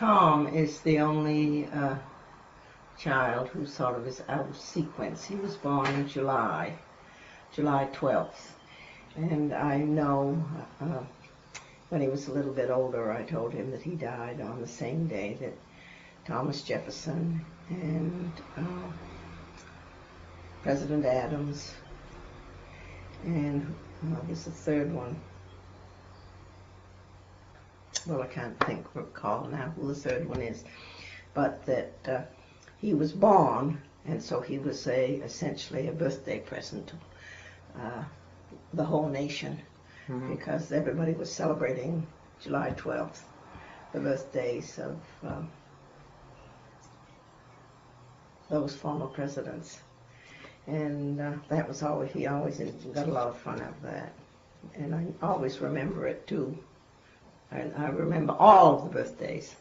Tom is the only child who sort of is out of sequence. He was born in July 12th. And I know when he was a little bit older, I told him that he died on the same day that Thomas Jefferson and President Adams, and there's a third one. Well, I can't recall now who the third one is, but that he was born, and so he was essentially a birthday present to the whole nation, because everybody was celebrating July 12th, the birthdays of those former presidents. And that was he always got a lot of fun out of that. And I always remember it too. And I remember all of the birthdays.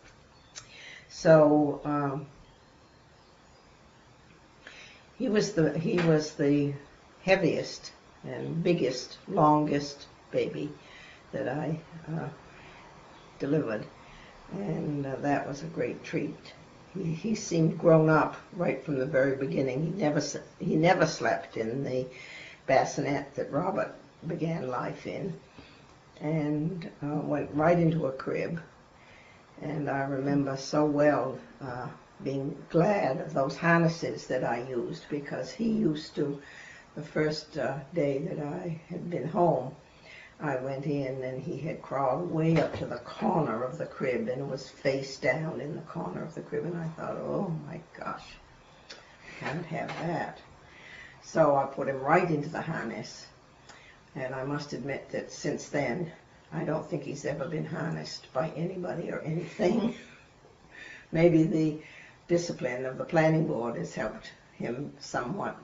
So he was the heaviest and biggest, longest baby that I delivered, and that was a great treat. He seemed grown up right from the very beginning. He never slept in the bassinet that Robert began life in, and went right into a crib. And I remember so well being glad of those harnesses that I used, because he used to, the first day that I had been home, I went in and he had crawled way up to the corner of the crib and was face down in the corner of the crib, and I thought, oh my gosh, can't have that. So I put him right into the harness, and I must admit that since then I don't think he's ever been harnessed by anybody or anything. Maybe the discipline of the planning board has helped him somewhat.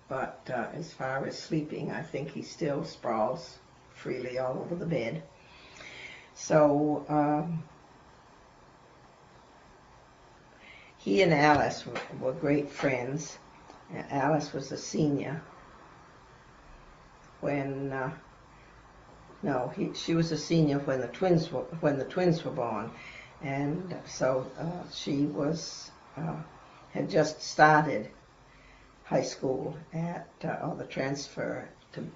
But as far as sleeping, I think he still sprawls freely all over the bed. So he and Alice were great friends. Alice was a senior when she was a senior when the twins were born, and so she was had just started high school or the transfer to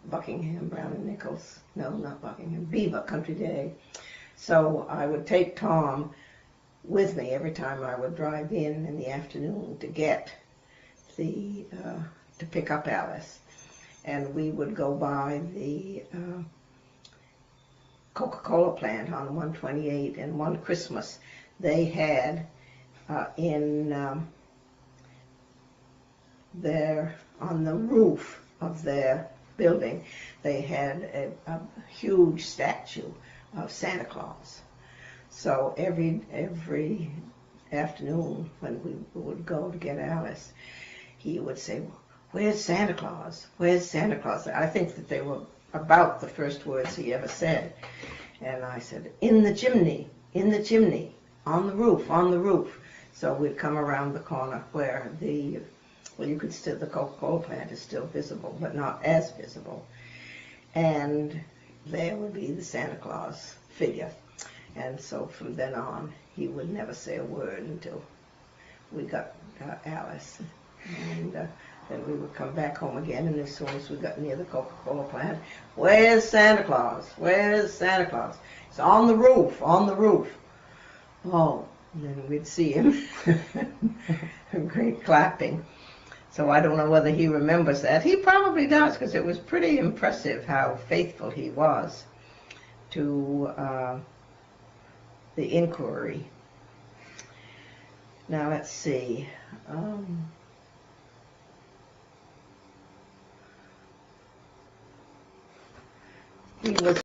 Buckingham, Brown and Nichols. No, not Buckingham, Beaver Country Day. So I would take Tom with me every time I would drive in the afternoon to get to pick up Alice. And we would go by the Coca-Cola plant on 128, and one Christmas they had on the roof of their building, they had a huge statue of Santa Claus. So every afternoon when we would go to get Alice, he would say, "Where's Santa Claus? Where's Santa Claus?" I think that they were about the first words he ever said. And I said, "In the chimney, on the roof." So we'd come around the corner where the Coca-Cola plant is still visible, but not as visible. And there would be the Santa Claus figure. And so from then on, he would never say a word until we got Alice. And then we would come back home again, and as soon as we got near the Coca-Cola plant, "Where's Santa Claus? Where's Santa Claus?" "It's on the roof, on the roof." Oh, and then we'd see him. Great clapping. So I don't know whether he remembers that. He probably does, because it was pretty impressive how faithful he was to the inquiry. Now let's see. He was